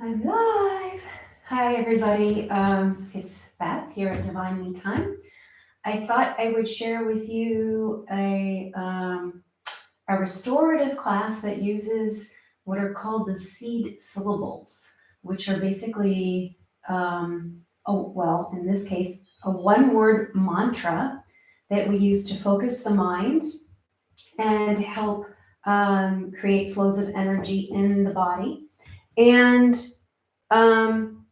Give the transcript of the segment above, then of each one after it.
I'm live. Hi, everybody. It's Beth here at Divine Me Time. I thought I would share with you a restorative class that uses what are called the seed syllables, which are basically, in this case, a one-word mantra that we use to focus the mind and help create flows of energy in the body. And um,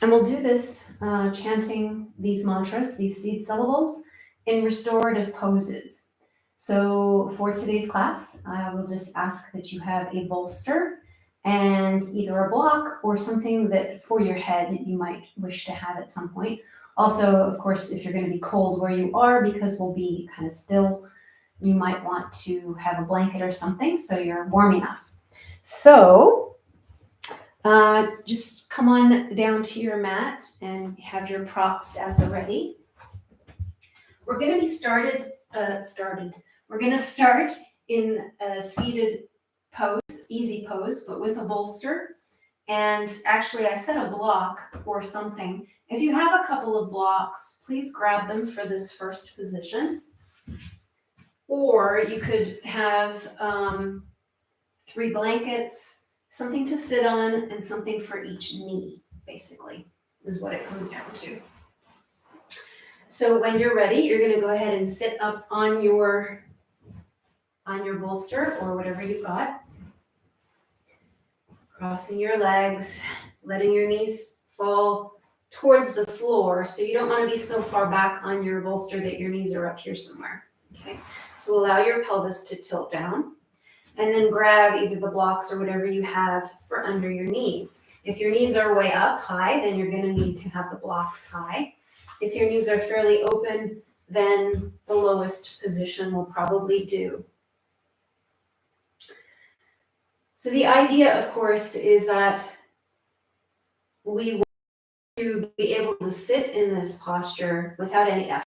and we'll do this chanting these mantras, these seed syllables, in restorative poses. So for today's class, I will just ask that you have a bolster and either a block or something that for your head you might wish to have at some point. Also, of course, if you're going to be cold where you are, because we'll be kind of still, you might want to have a blanket or something so you're warm enough. So just come on down to your mat and have your props at the ready. We're going to be We're going to start in a seated pose, easy pose, but with a bolster. And actually, I said a block or something. If you have a couple of blocks, please grab them for this first position. Or you could have 3 blankets, something to sit on, and something for each knee, basically, is what it comes down to. So when you're ready, you're going to go ahead and sit up on your bolster or whatever you've got, crossing your legs, letting your knees fall towards the floor. So you don't want to be so far back on your bolster that your knees are up here somewhere. Okay, so allow your pelvis to tilt down. And then grab either the blocks or whatever you have for under your knees. If your knees are way up high, then you're going to need to have the blocks high. If your knees are fairly open, then the lowest position will probably do. So the idea, of course, is that we want to be able to sit in this posture without any effort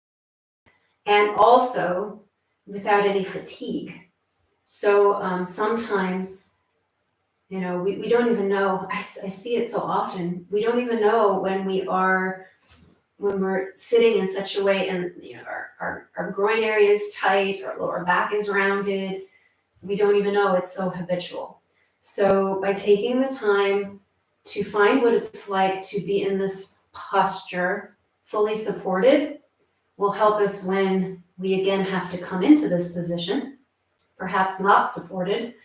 and also without any fatigue. So sometimes, we don't even know. I see it so often. We don't even know when we're sitting in such a way, and our groin area is tight, our lower back is rounded. We don't even know, it's so habitual. So by taking the time to find what it's like to be in this posture, fully supported, will help us when we again have to come into this position, perhaps not supported.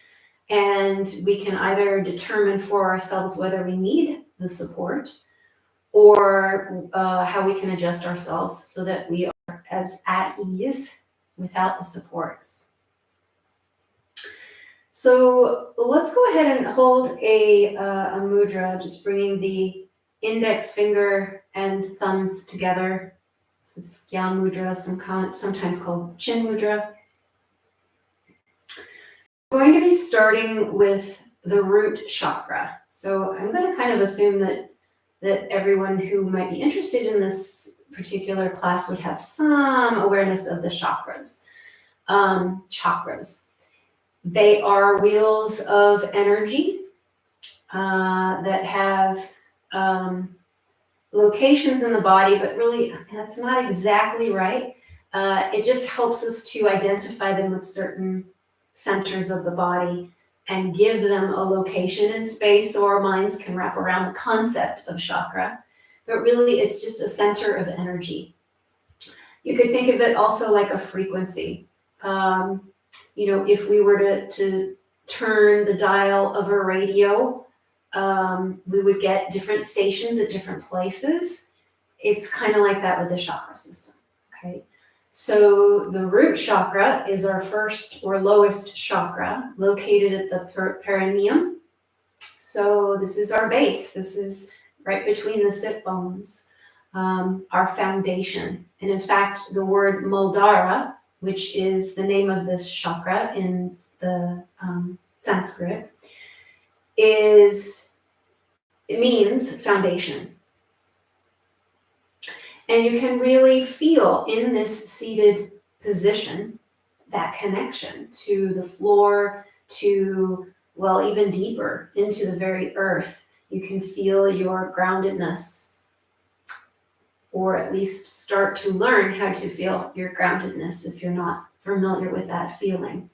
And we can either determine for ourselves whether we need the support or how we can adjust ourselves so that we are as at ease without the supports. So let's go ahead and hold a mudra, just bringing the index finger and thumbs together. So it's Gyan Mudra, sometimes called Chin Mudra. We're going to be starting with the root chakra. So I'm going to kind of assume that everyone who might be interested in this particular class would have some awareness of the chakras. Chakras. They are wheels of energy that have locations in the body, but really that's not exactly right. It just helps us to identify them with certain centers of the body and give them a location in space so our minds can wrap around the concept of chakra. But really, it's just a center of energy. You could think of it also like a frequency. If we were to turn the dial of a radio, we would get different stations at different places. It's kind of like that with the chakra system, okay? So the root chakra is our first or lowest chakra, located at the perineum. So this is our base. This is right between the sit bones, our foundation. And in fact, the word Muladhara, which is the name of this chakra in the Sanskrit, it means foundation. And you can really feel in this seated position that connection to the floor, to, well, even deeper into the very earth. you can feel your groundedness, or at least start to learn how to feel your groundedness if you're not familiar with that feeling.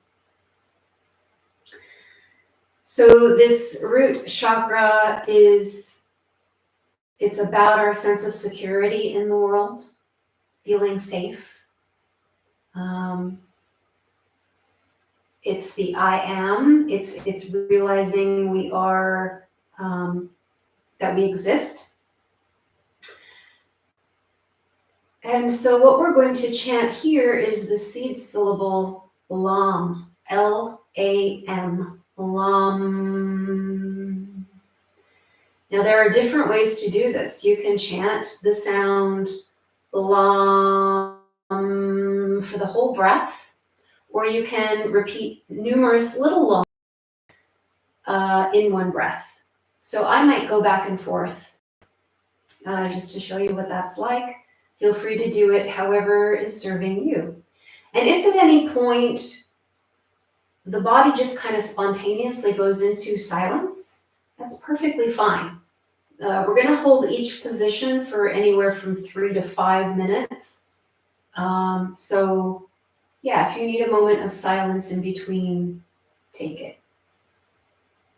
So this root chakra it's about our sense of security in the world, feeling safe. It's the I am. It's realizing we are, that we exist. And so what we're going to chant here is the seed syllable LAM, L-A-M, LAM. Now there are different ways to do this. You can chant the sound LAM for the whole breath, or you can repeat numerous little LAM in one breath. So I might go back and forth just to show you what that's like. Feel free to do it however is serving you. And if at any point the body just kind of spontaneously goes into silence, that's perfectly fine. We're going to hold each position for anywhere from 3 to 5 minutes. So yeah, if you need a moment of silence in between, take it.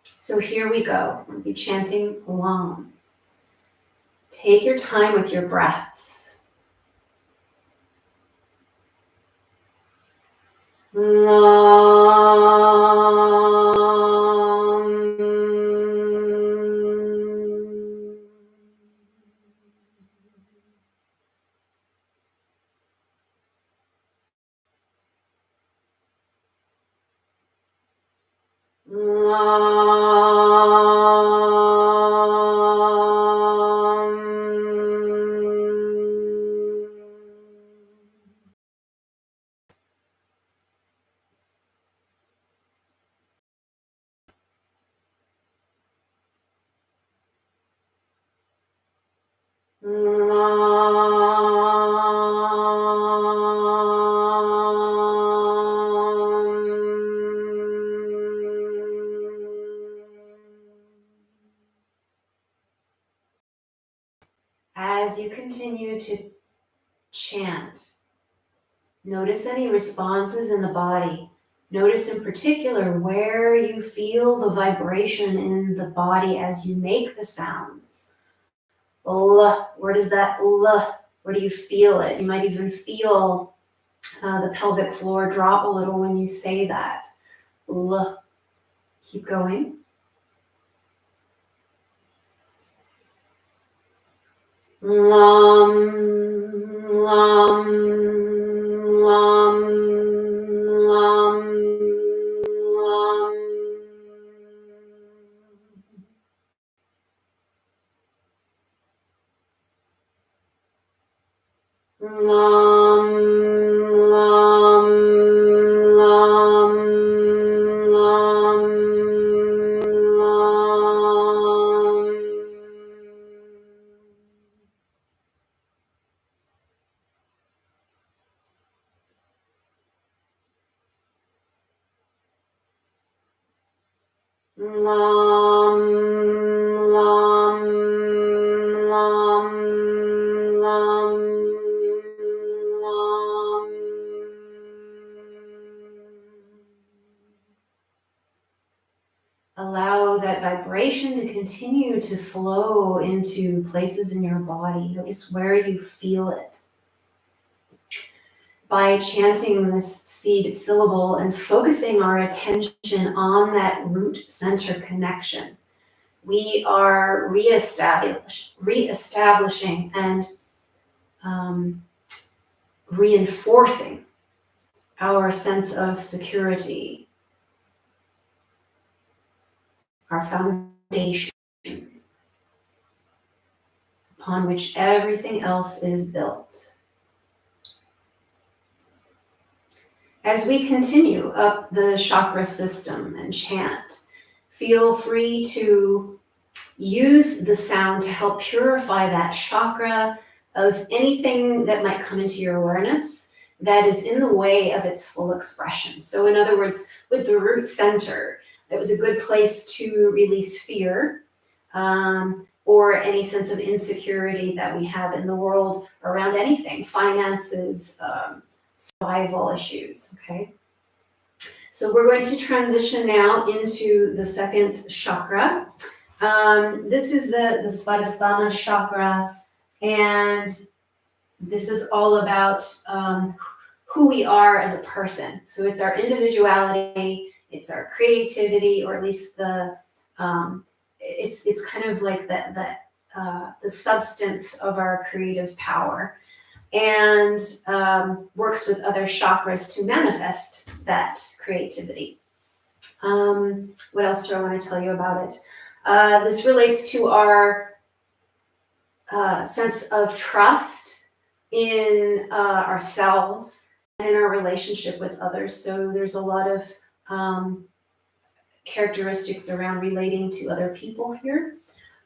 So here we go. We'll be chanting LAM. Take your time with your breaths. As you continue to chant, notice any responses in the body. Notice in particular where you feel the vibration in the body as you make the sounds. L, where does that L, where do you feel it? You might even feel the pelvic floor drop a little when you say that. L. Keep going. Lam, lam, lam, lam, lam. Lam, lam, lam, lam, lam. Lam, lam, lam, lam, lam. Allow that vibration to continue to flow into places in your body. Notice where you feel it. By chanting this seed syllable and focusing our attention on that root center connection, we are reestablishing and reinforcing our sense of security, our foundation upon which everything else is built. As we continue up the chakra system and chant, feel free to use the sound to help purify that chakra of anything that might come into your awareness that is in the way of its full expression. So in other words, with the root center, it was a good place to release fear. or any sense of insecurity that we have in the world around anything, finances, survival issues, okay? So we're going to transition now into the second chakra. This is the Svadhisthana chakra, and this is all about who we are as a person. So it's our individuality, it's our creativity, or at least it's kind of like the substance of our creative power, and works with other chakras to manifest that creativity. What else do I want to tell you about it? This relates to our sense of trust in ourselves and in our relationship with others. So there's a lot of characteristics around relating to other people here.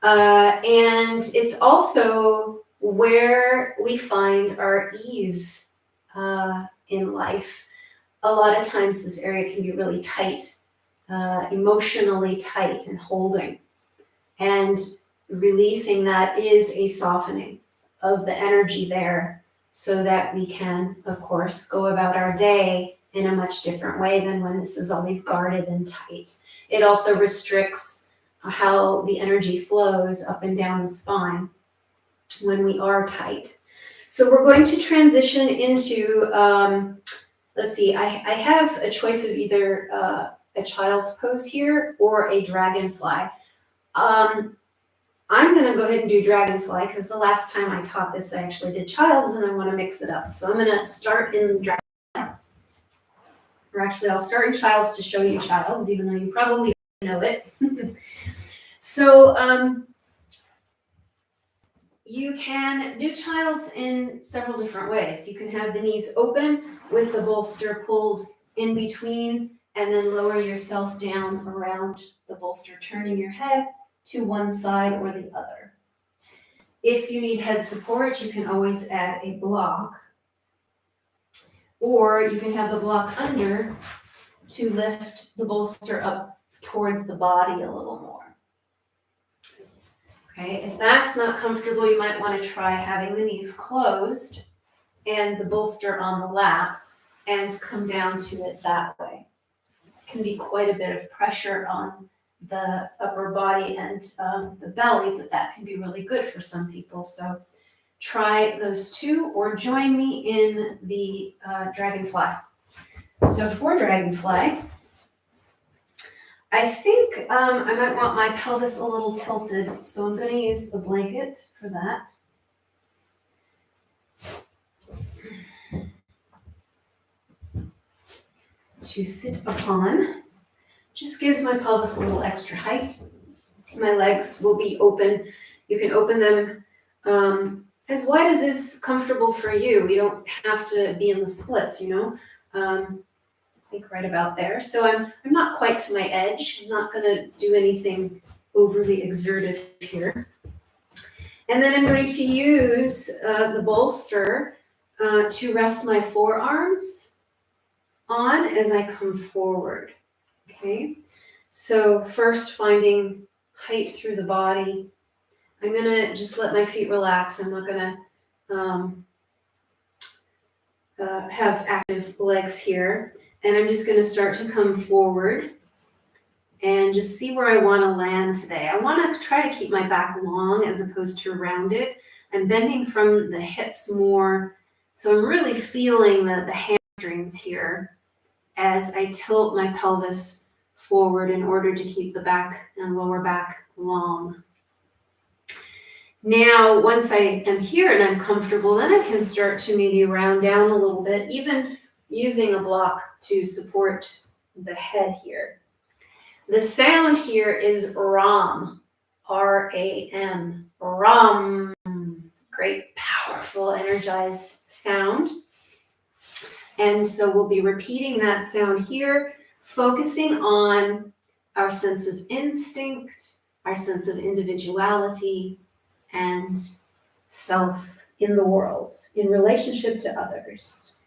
And it's also where we find our ease in life. A lot of times this area can be really tight, emotionally tight and holding. And releasing that is a softening of the energy there, so that we can, of course, go about our day in a much different way than when this is always guarded and tight. It also restricts how the energy flows up and down the spine when we are tight. So we're going to transition into, let's see, I have a choice of either a child's pose here or a dragonfly. I'm going to go ahead and do dragonfly because the last time I taught this, I actually did child's, and I want to mix it up. So I'm going to start in dragonfly. Or actually, I'll start in child's to show you child's, even though you probably know it. So you can do child's in several different ways. You can have the knees open with the bolster pulled in between, and then lower yourself down around the bolster, turning your head to one side or the other. If you need head support, you can always add a block, or you can have the block under to lift the bolster up towards the body a little more. Okay, if that's not comfortable, you might want to try having the knees closed and the bolster on the lap and come down to it that way. It can be quite a bit of pressure on the upper body and the belly, but that can be really good for some people. So try those two, or join me in the dragonfly. So for dragonfly, I think I might want my pelvis a little tilted, so I'm going to use a blanket for that. To sit upon. Just gives my pelvis a little extra height. My legs will be open. You can open them as wide as is comfortable for you. You don't have to be in the splits, you know. I think right about there. So I'm not quite to my edge. I'm not going to do anything overly exertive here. And then I'm going to use the bolster to rest my forearms on as I come forward. Okay. So first finding height through the body. I'm going to just let my feet relax. I'm not going to have active legs here. And I'm just going to start to come forward and just see where I want to land today. I want to try to keep my back long as opposed to rounded. I'm bending from the hips more. So I'm really feeling the hamstrings here as I tilt my pelvis forward in order to keep the back and lower back long. Now, once I am here and I'm comfortable, then I can start to maybe round down a little bit, even using a block to support the head here. The sound here is Ram, R-A-M, Ram. Great, powerful, energized sound. And so we'll be repeating that sound here, focusing on our sense of instinct, our sense of individuality, and self in the world, in relationship to others.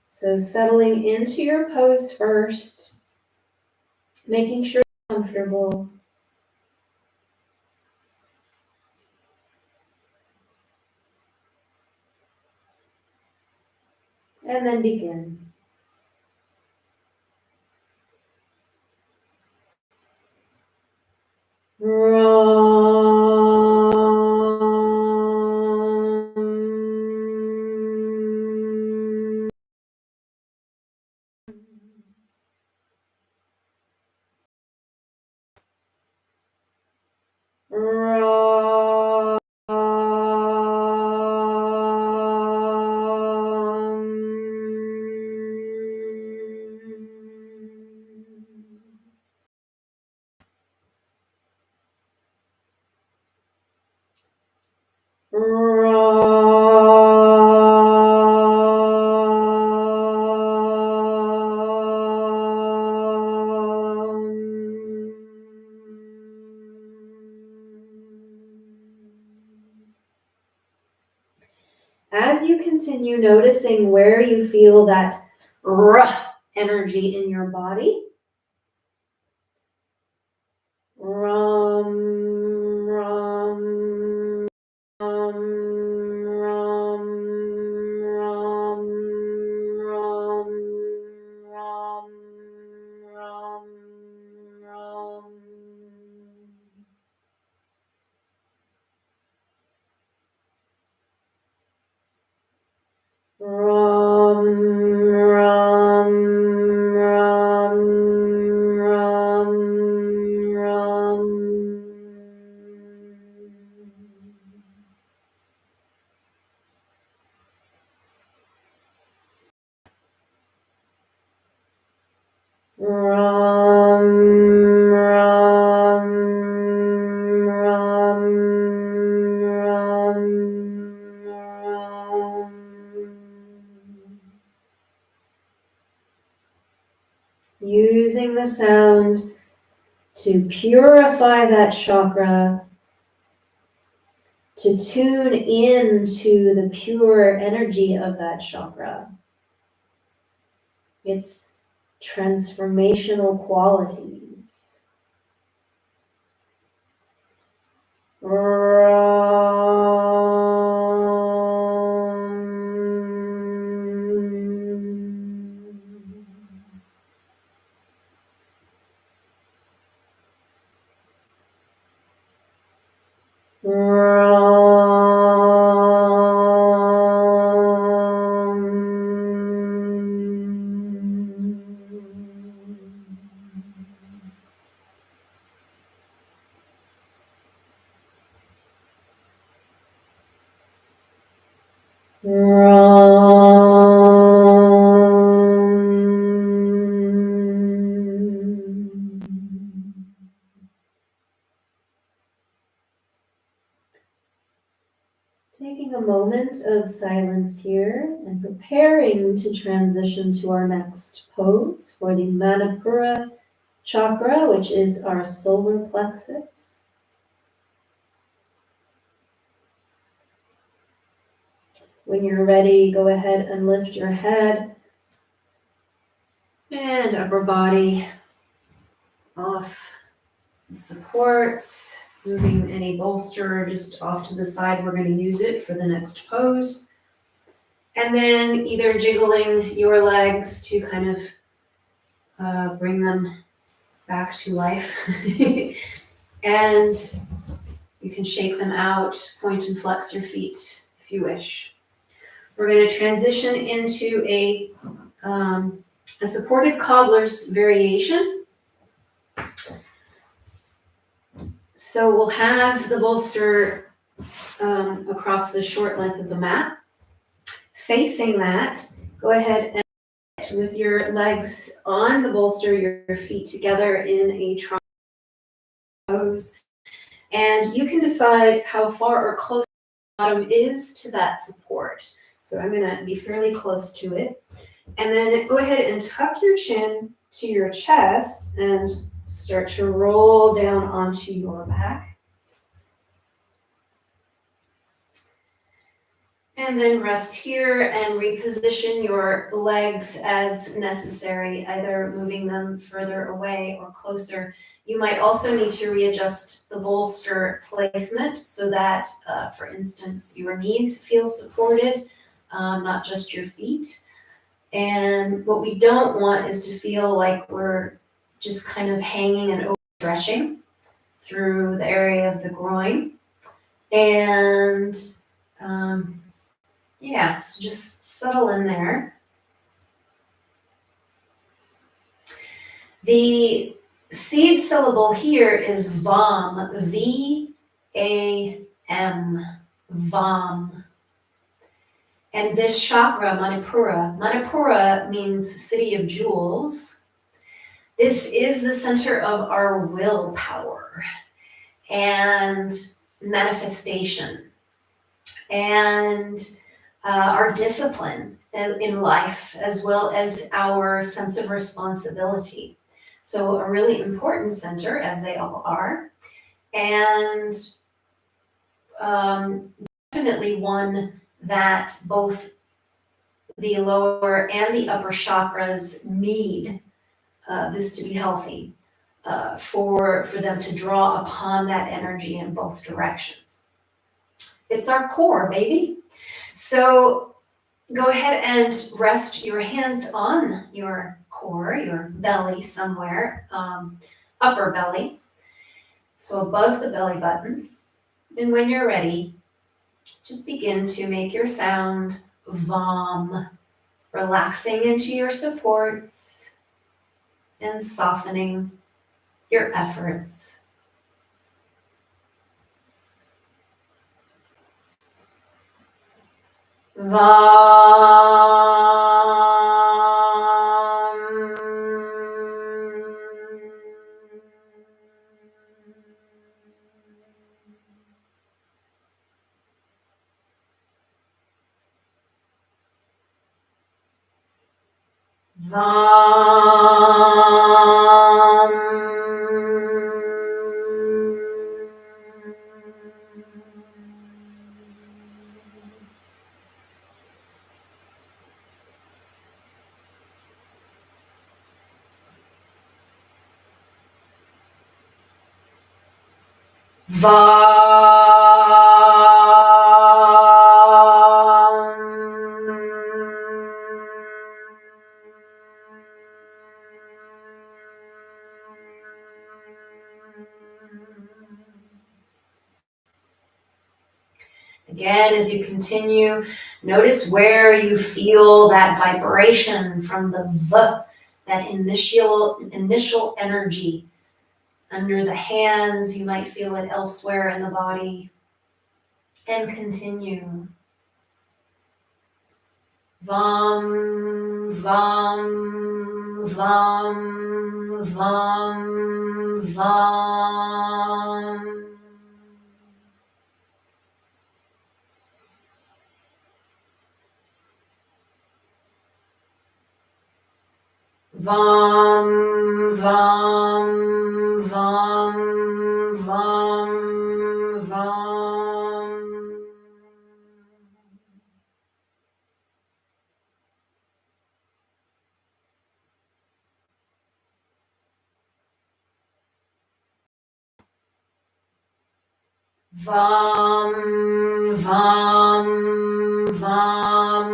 So settling into your pose first, making sure you're comfortable. And then begin. As you continue noticing where you feel that energy in your body, rum, rum, rum, rum, rum, rum, rum, rum, rum. Rum, rum, rum, rum, rum. Rum, rum, rum, rum, rum. Using the sound to purify that chakra, to tune into the pure energy of that chakra, its transformational qualities. Taking a moment of silence here and preparing to transition to our next pose for the Manipura chakra, which is our solar plexus. When you're ready, go ahead and lift your head and upper body off the supports, moving any bolster just off to the side. We're going to use it for the next pose. And then either jiggling your legs to kind of bring them back to life. And you can shake them out, point and flex your feet if you wish. We're going to transition into a supported cobbler's variation. So we'll have the bolster across the short length of the mat. Facing that, go ahead and with your legs on the bolster, your feet together in a triangle pose. And you can decide how far or close the bottom is to that support. So I'm going to be fairly close to it. And then go ahead and tuck your chin to your chest and start to roll down onto your back. And then rest here and reposition your legs as necessary, either moving them further away or closer. You might also need to readjust the bolster placement so that, for instance, your knees feel supported, not just your feet. And what we don't want is to feel like we're just kind of hanging and overstretching through the area of the groin. And yeah, so just settle in there. The seed syllable here is VAM, V-A-M, VAM. And this chakra, Manipura means city of jewels. This is the center of our willpower and manifestation and our discipline in life, as well as our sense of responsibility. So a really important center, as they all are, and definitely one that both the lower and the upper chakras need this to be healthy, for them to draw upon that energy in both directions. It's our core, baby. So go ahead and rest your hands on your core, your belly somewhere, upper belly, so above the belly button. And when you're ready, just begin to make your sound VAM, relaxing into your supports and softening your efforts. Again, as you continue, notice where you feel that vibration from the V, that initial energy. Under the hands, you might feel it elsewhere in the body. And continue. Vam, vam, vam, vam, vam. Vam, vam, vam, vam, vam. Vam, vam, vam,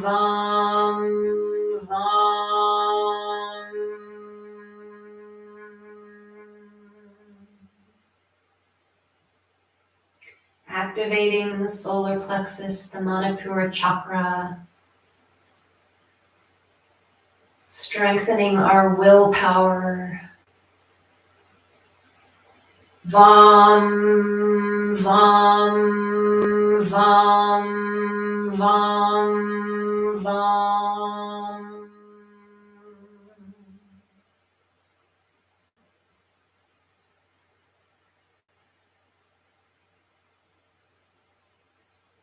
vam, vam. Activating the solar plexus, the Manipura chakra. Strengthening our willpower. Vam, vam, vam, vam, vam.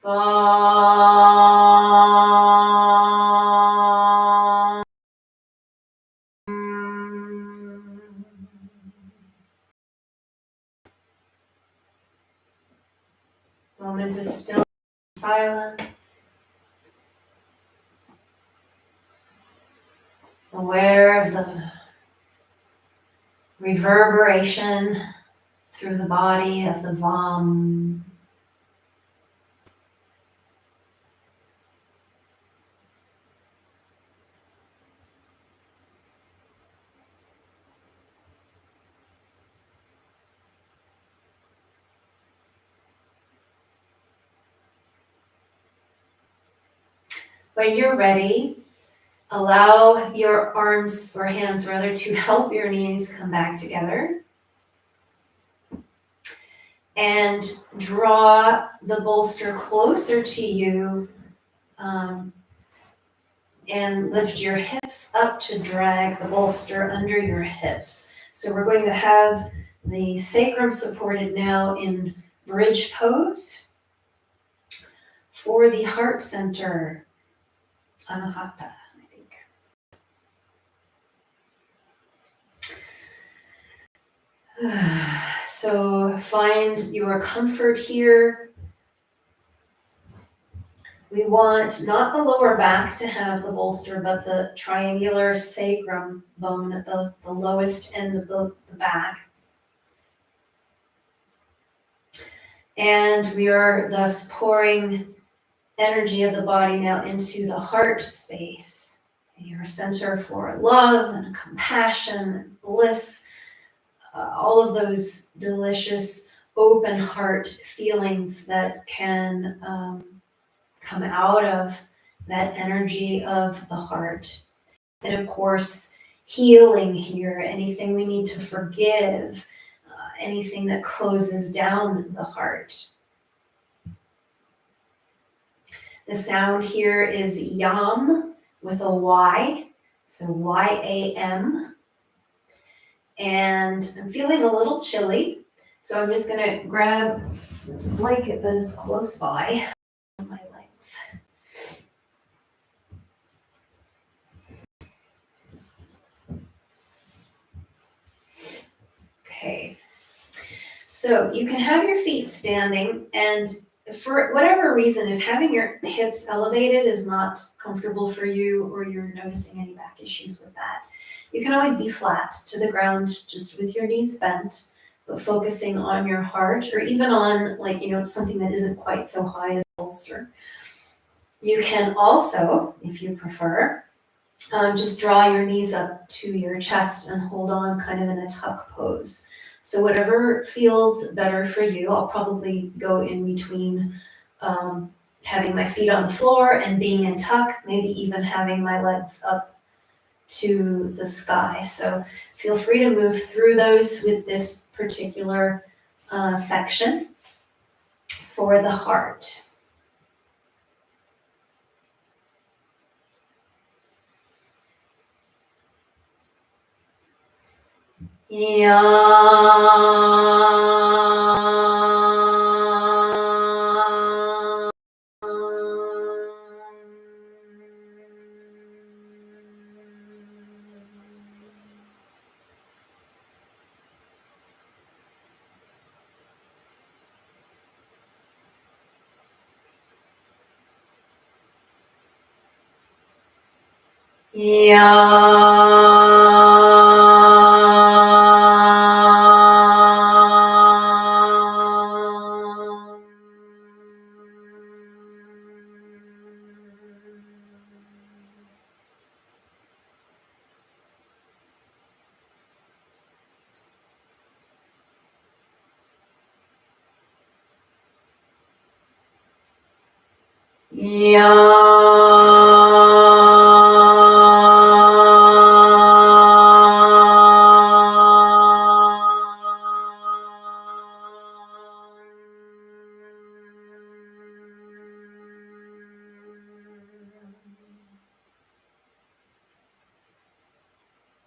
Vam. Moment of still silence. Aware of the reverberation through the body of the Vam. When you're ready, allow your arms or hands rather to help your knees come back together. And draw the bolster closer to you, and lift your hips up to drag the bolster under your hips. So we're going to have the sacrum supported now in bridge pose for the heart center, Anahata, I think. So find your comfort here. We want not the lower back to have the bolster, but the triangular sacrum bone at the lowest end of the back. And we are thus pouring energy of the body now into the heart space, your center for love and compassion and bliss, all of those delicious open heart feelings that can come out of that energy of the heart. And of course, healing here, anything we need to forgive, anything that closes down the heart. The sound here is yam with a Y, so Y-A-M. And I'm feeling a little chilly, so I'm just gonna grab this blanket that is close by on my legs. Okay, so you can have your feet standing, and for whatever reason, if having your hips elevated is not comfortable for you or you're noticing any back issues with that, you can always be flat to the ground just with your knees bent, but focusing on your heart or even on something that isn't quite so high as a bolster. You can also, if you prefer, just draw your knees up to your chest and hold on kind of in a tuck pose. So whatever feels better for you, I'll probably go in between having my feet on the floor and being in tuck, maybe even having my legs up to the sky. So feel free to move through those with this particular section for the heart.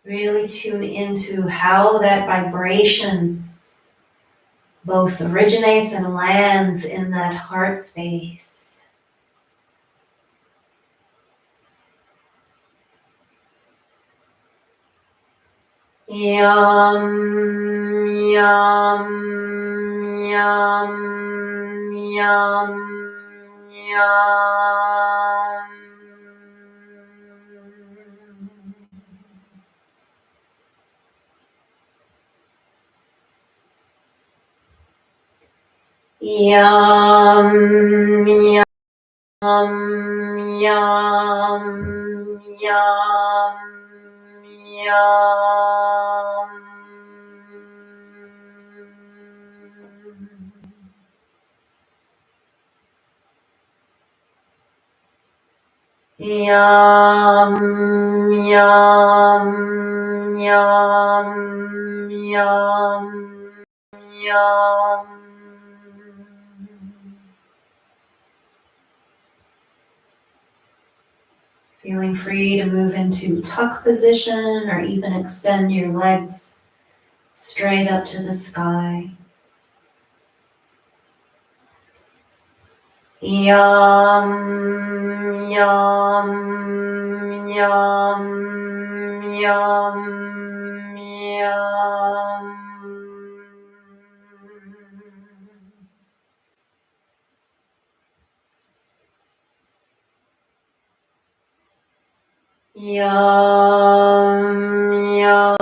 Really tune into how that vibration both originates and lands in that heart space. Yum, yum, yum, yum, yum. Yum, yum, yum, yum, yum. Yum, yum, yum, yum, yum. Feeling free to move into tuck position or even extend your legs straight up to the sky. Yum, yum, yum, yum, yum. Yum, yum,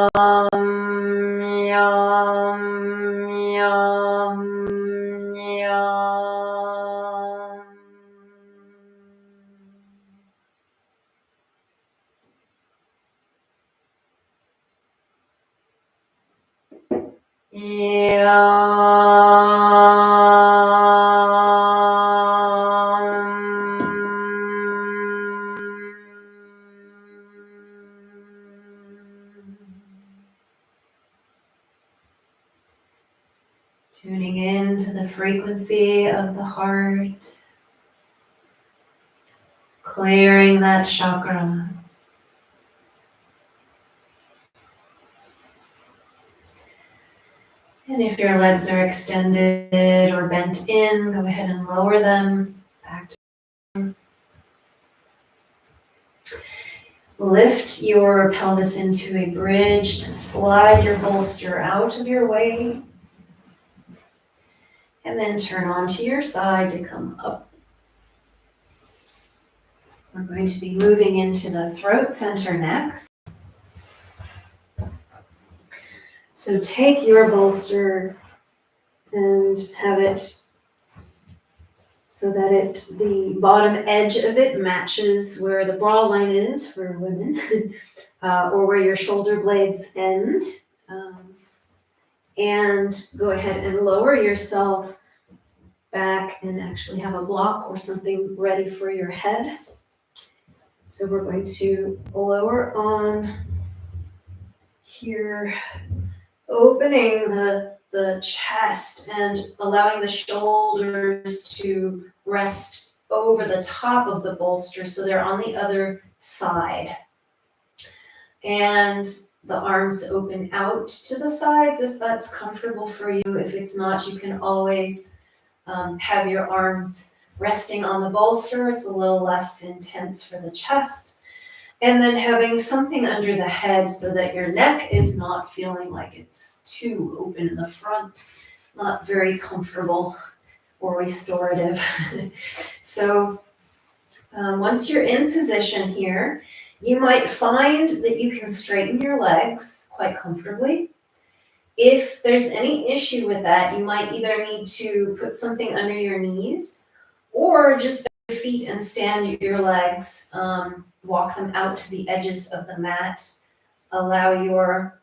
yum, yum, yum. Tuning into the frequency of the heart, clearing that chakra. And if your legs are extended or bent in, go ahead and lower them back to. Lift your pelvis into a bridge to slide your bolster out of your way. And then turn onto your side to come up. We're going to be moving into the throat center next. So take your bolster and have it so that the bottom edge of it matches where the bra line is for women, or where your shoulder blades end. And go ahead and lower yourself back and actually have a block or something ready for your head. So we're going to lower on here, opening the chest and allowing the shoulders to rest over the top of the bolster so they're on the other side. And the arms open out to the sides if that's comfortable for you. If it's not, you can always have your arms resting on the bolster. It's a little less intense for the chest. And then having something under the head so that your neck is not feeling like it's too open in the front, not very comfortable or restorative. So once you're in position here, you might find that you can straighten your legs quite comfortably. If there's any issue with that, you might either need to put something under your knees or just bend your feet and stand your legs, walk them out to the edges of the mat, allow your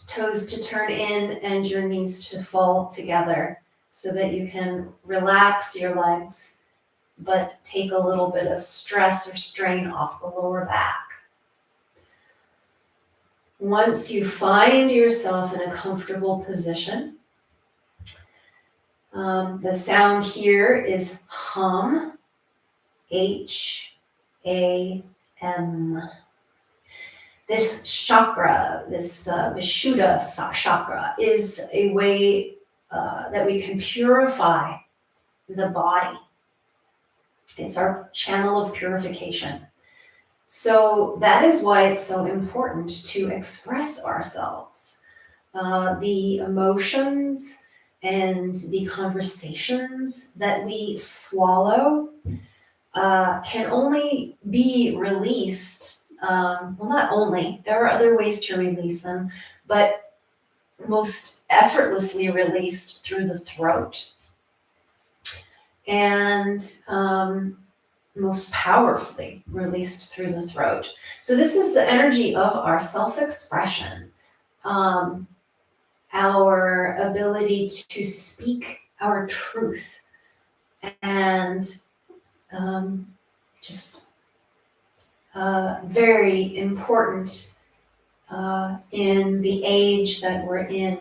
toes to turn in and your knees to fall together so that you can relax your legs, but take a little bit of stress or strain off the lower back. Once you find yourself in a comfortable position, the sound here is hum, H-A-M. This chakra, this Vishuddha chakra, is a way that we can purify the body. It's our channel of purification. So that is why it's so important to express ourselves. The emotions and the conversations that we swallow can only be released. Well, not only, there are other ways to release them, but most effortlessly released through the throat. And most powerfully released through the throat. So this is the energy of our self-expression, our ability to speak our truth, and just very important in the age that we're in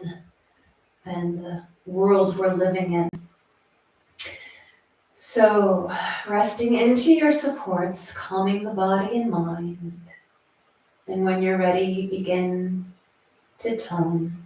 and the world we're living in. So, resting into your supports, calming the body and mind. And when you're ready, you begin to tone.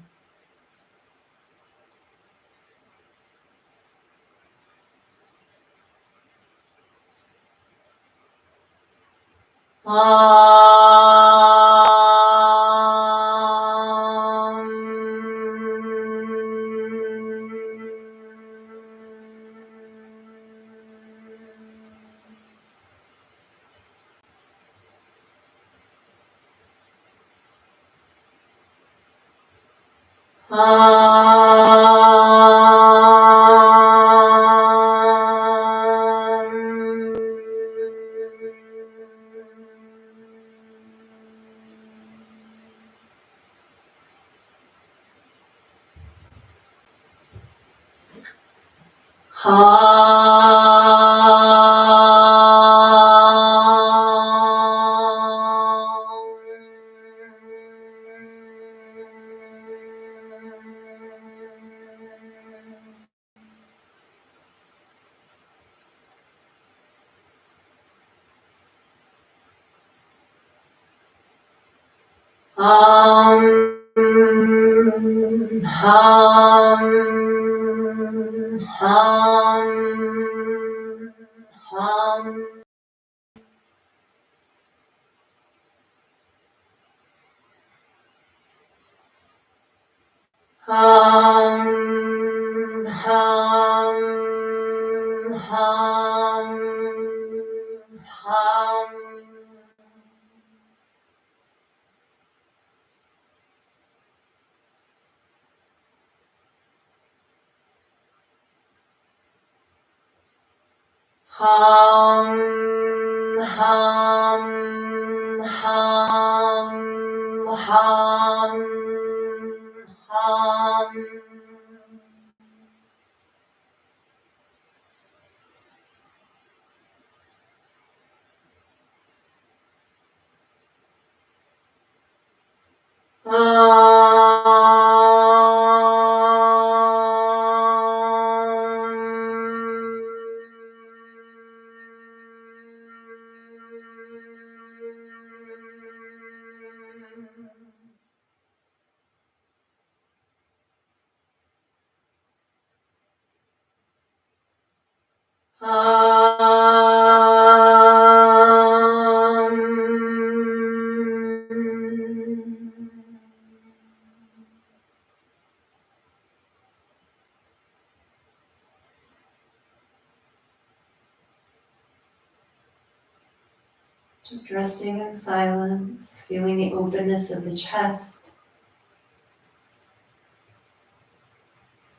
Just resting in silence, feeling the openness of the chest.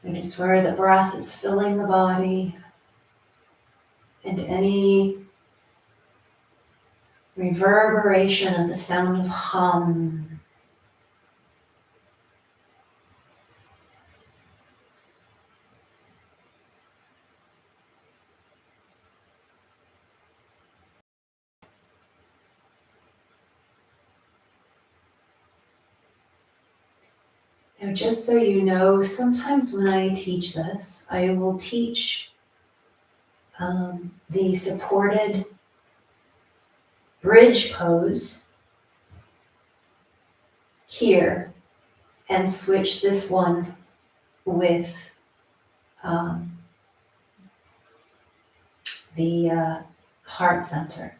Notice where the breath is filling the body and any reverberation of the sound of hum. Now, just so you know, sometimes when I teach this, I will teach the supported bridge pose here and switch this one with the heart center.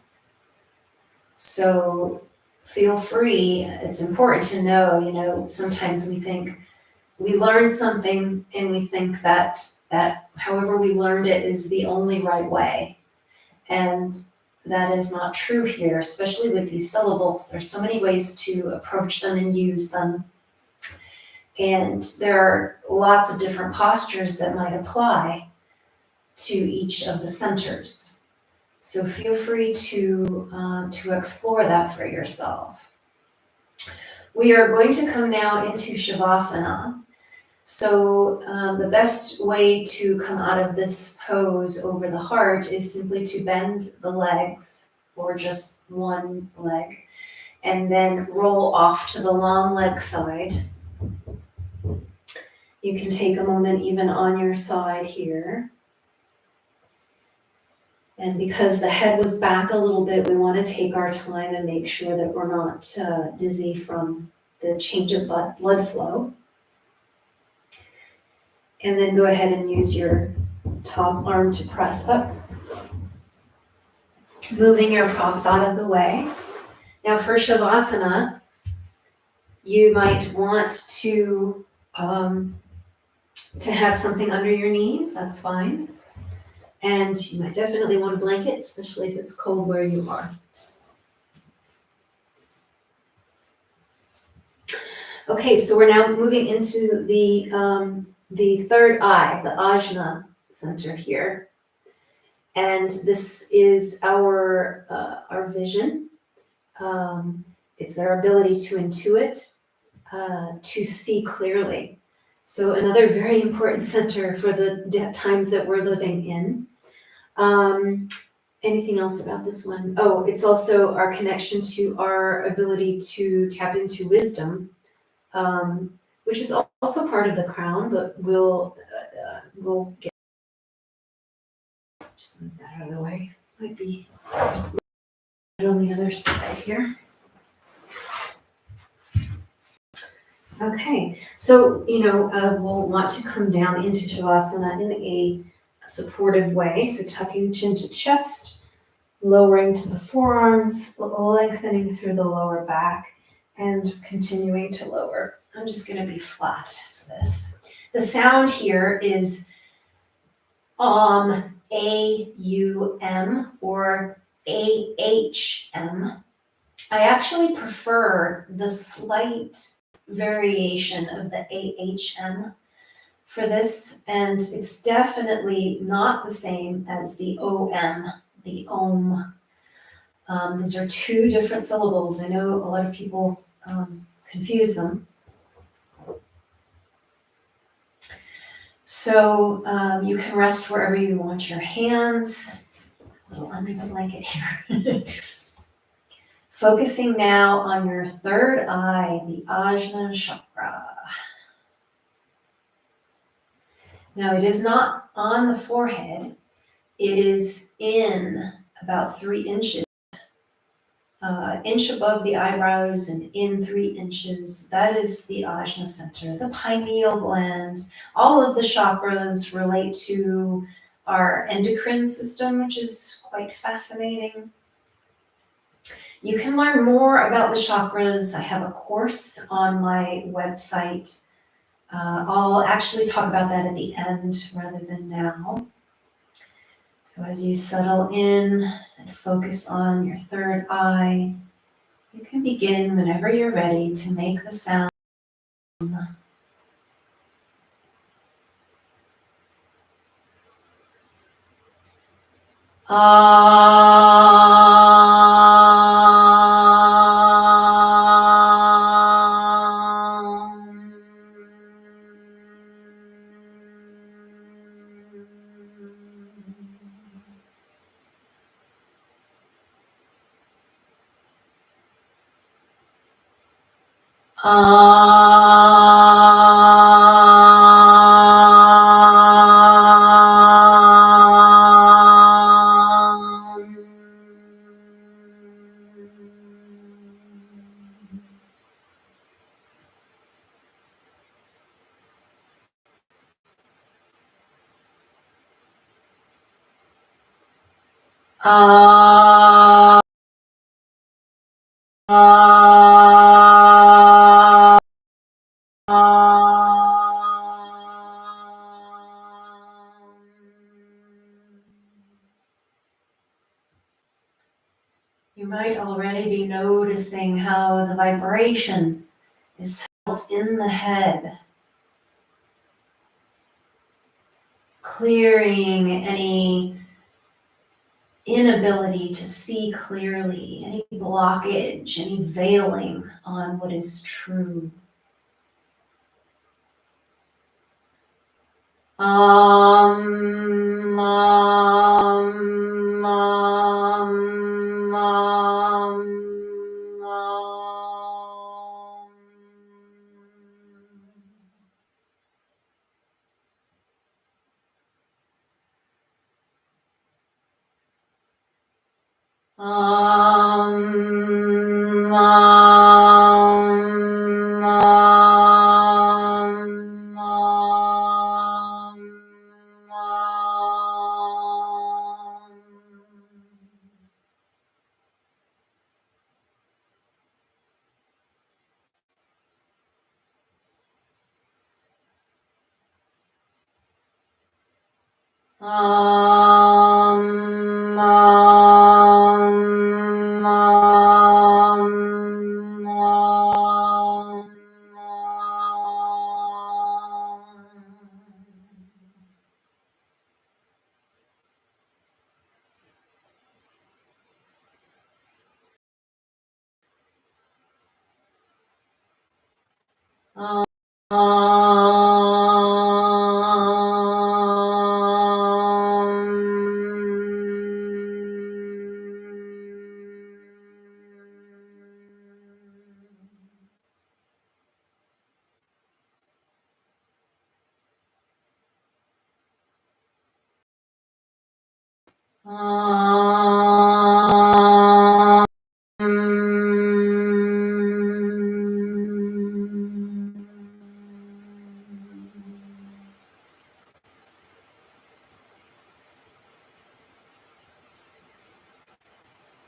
So feel free. It's important to know, sometimes we think we learn something and we think that however we learned it is the only right way. And that is not true here, especially with these syllables. There's so many ways to approach them and use them. And there are lots of different postures that might apply to each of the centers. So feel free to explore that for yourself. We are going to come now into Shavasana. So the best way to come out of this pose over the heart is simply to bend the legs or just one leg. And then roll off to the long leg side. You can take a moment even on your side here. And because the head was back a little bit, we want to take our time and make sure that we're not dizzy from the change of blood flow. And then go ahead and use your top arm to press up, moving your props out of the way. Now for Shavasana, you might want to have something under your knees, that's fine. And you might definitely want a blanket, especially if it's cold where you are. Okay, so we're now moving into the third eye, the ajna center here. And this is our vision. It's our ability to intuit, to see clearly. So another very important center for the times that we're living in. Anything else about this one? Oh, it's also our connection to our ability to tap into wisdom, which is also part of the crown, but we'll get, just move that out of the way. Might be on the other side here. Okay, so, we'll want to come down into Shavasana in a supportive way. So tucking chin to chest, lowering to the forearms, lengthening through the lower back, and continuing to lower. I'm just going to be flat for this. The sound here is A-U-M or A-H-M. I actually prefer the slight variation of the A-H-M for this, and it's definitely not the same as the O-M, the Om. These are two different syllables. I know a lot of people confuse them. So you can rest wherever you want your hands, a little under the blanket here. Focusing now on your third eye, the Ajna chakra. Now it is not on the forehead. It is in about 3 inches, inch above the eyebrows and in 3 inches. That is the Ajna center, the pineal gland. All of the chakras relate to our endocrine system, which is quite fascinating. You can learn more about the chakras. I have a course on my website. I'll actually talk about that at the end rather than now. So as you settle in and focus on your third eye, you can begin whenever you're ready to make the sound. You might already be noticing how the vibration is felt in the head, clearing any inability to see clearly, any blockage, any veiling on what is true. Om, om, om, om.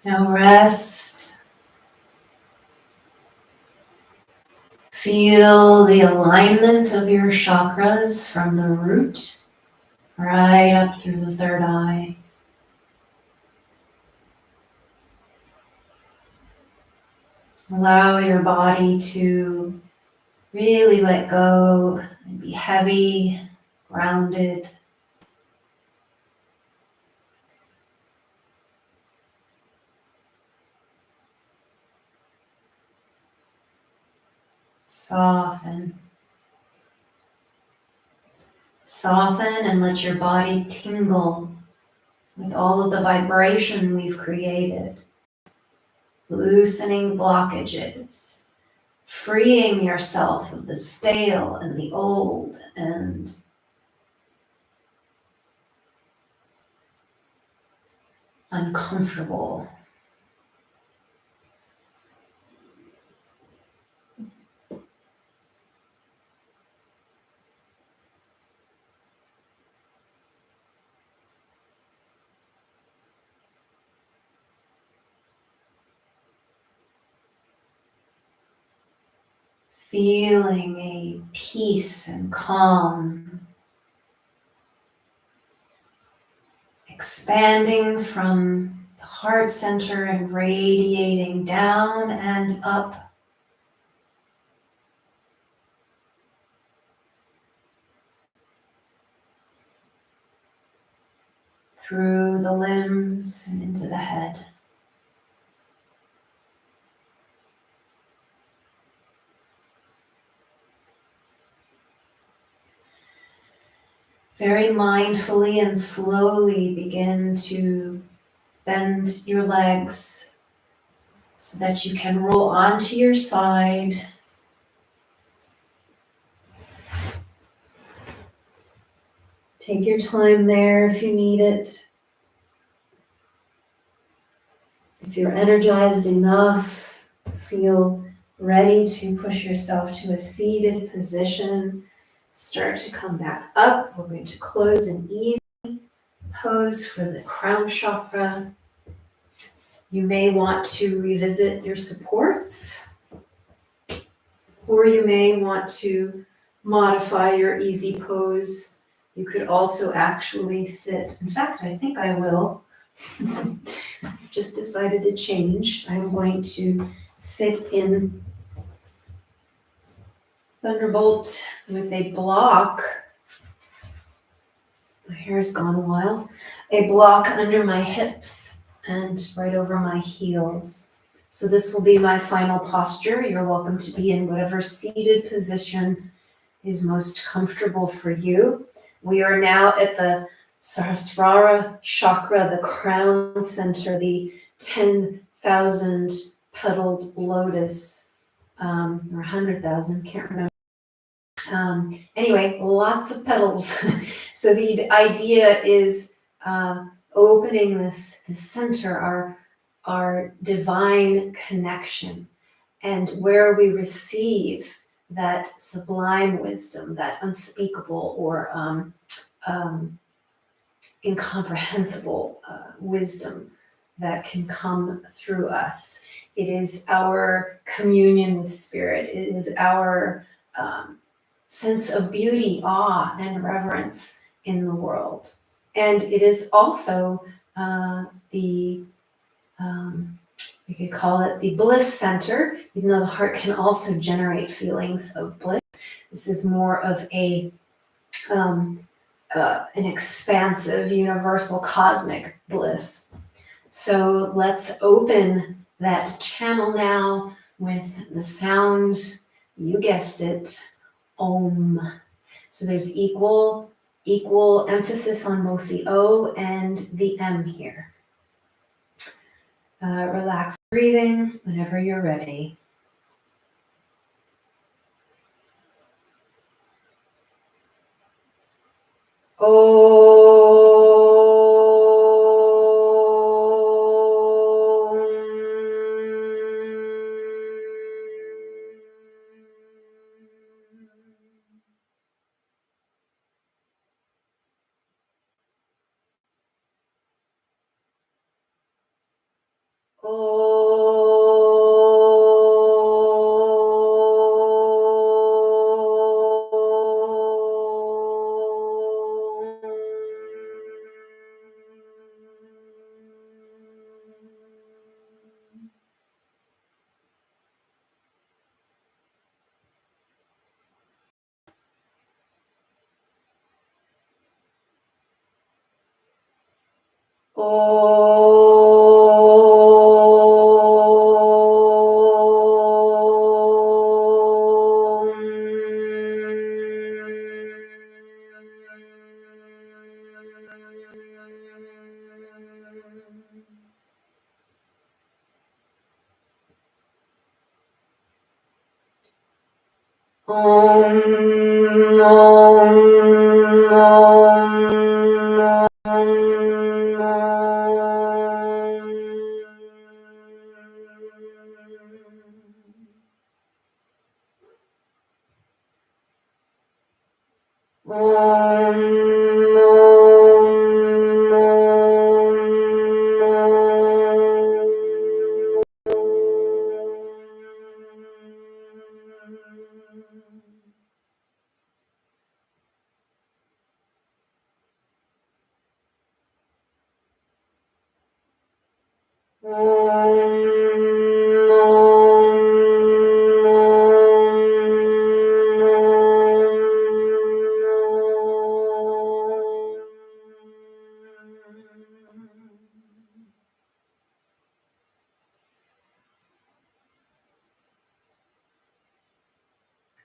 Now rest. Feel the alignment of your chakras from the root right up through the third eye. Allow your body to really let go and be heavy, grounded. Soften. Soften and let your body tingle with all of the vibration we've created. Loosening blockages. Freeing yourself of the stale and the old and uncomfortable. Feeling a peace and calm, expanding from the heart center and radiating down and up. Through the limbs and into the head. Very mindfully and slowly begin to bend your legs so that you can roll onto your side. Take your time there if you need it. If you're energized enough, feel ready to push yourself to a seated position. Start to come back up. We're going to close an easy pose for the crown chakra. You may want to revisit your supports, or you may want to modify your easy pose. You could also actually sit. In fact, I think I will. Just decided to change. I'm going to sit in Thunderbolt with a block. My hair's gone wild. A block under my hips and right over my heels. So this will be my final posture. You're welcome to be in whatever seated position is most comfortable for you. We are now at the Sahasrara chakra, the crown center, the 10,000 petaled lotus, or 100,000, can't remember. Anyway, lots of petals. So the idea is opening this center, our our divine connection, and where we receive that sublime wisdom, that unspeakable or incomprehensible wisdom that can come through us. It is our communion with spirit. It is our sense of beauty, awe, and reverence in the world. And it is also the we could call it the bliss center, even though the heart can also generate feelings of bliss. This is more of an expansive, universal, cosmic bliss. So let's open that channel now with the sound, you guessed it, Om. So there's equal emphasis on both the O and the M here. Relax breathing whenever you're ready.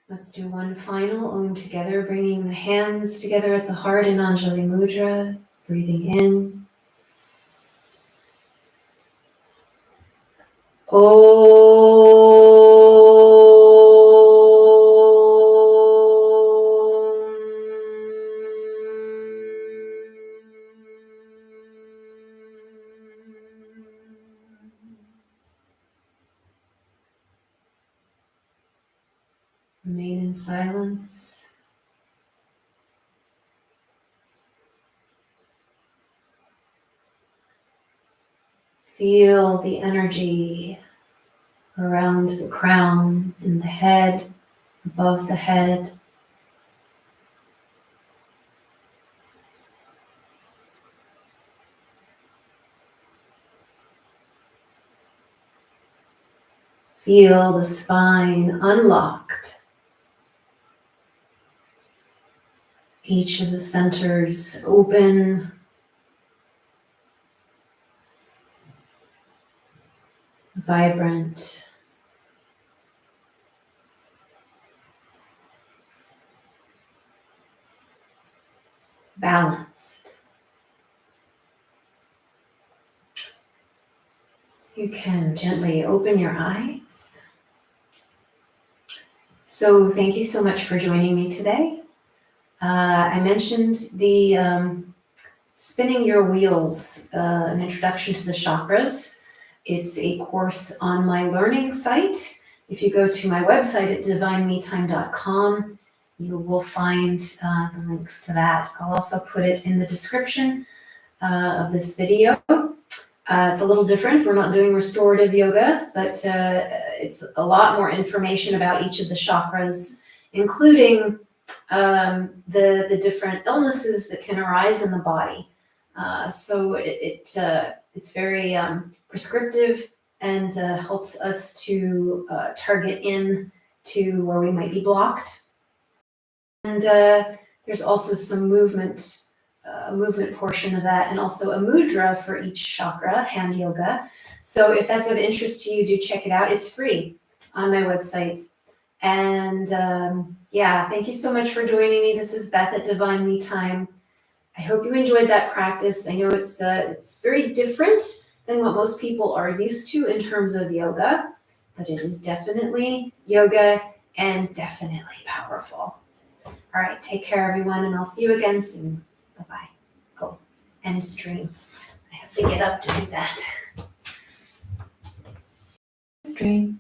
Let's do one final Om together, bringing the hands together at the heart in Anjali Mudra, breathing in. Remain in silence. Feel the energy around the crown, in the head, above the head. Feel the spine unlocked. Each of the centers open. Vibrant. Balanced. You can gently open your eyes. So thank you so much for joining me today. I mentioned the spinning your wheels, an introduction to the chakras. It's a course on my learning site. If you go to my website at divinemetime.com, you will find the links to that. I'll also put it in the description of this video. It's a little different. We're not doing restorative yoga, but it's a lot more information about each of the chakras, including the different illnesses that can arise in the body. So it's very prescriptive and helps us to target in to where we might be blocked. And there's also some movement portion of that, and also a mudra for each chakra, hand yoga. So if that's of interest to you, do check it out. It's free on my website. And yeah, thank you so much for joining me. This is Beth at Divine Me Time. I hope you enjoyed that practice. I know it's very different than what most people are used to in terms of yoga, but it is definitely yoga and definitely powerful. All right, take care, everyone, and I'll see you again soon. Bye-bye. Oh, and a stream. I have to get up to do that. Stream.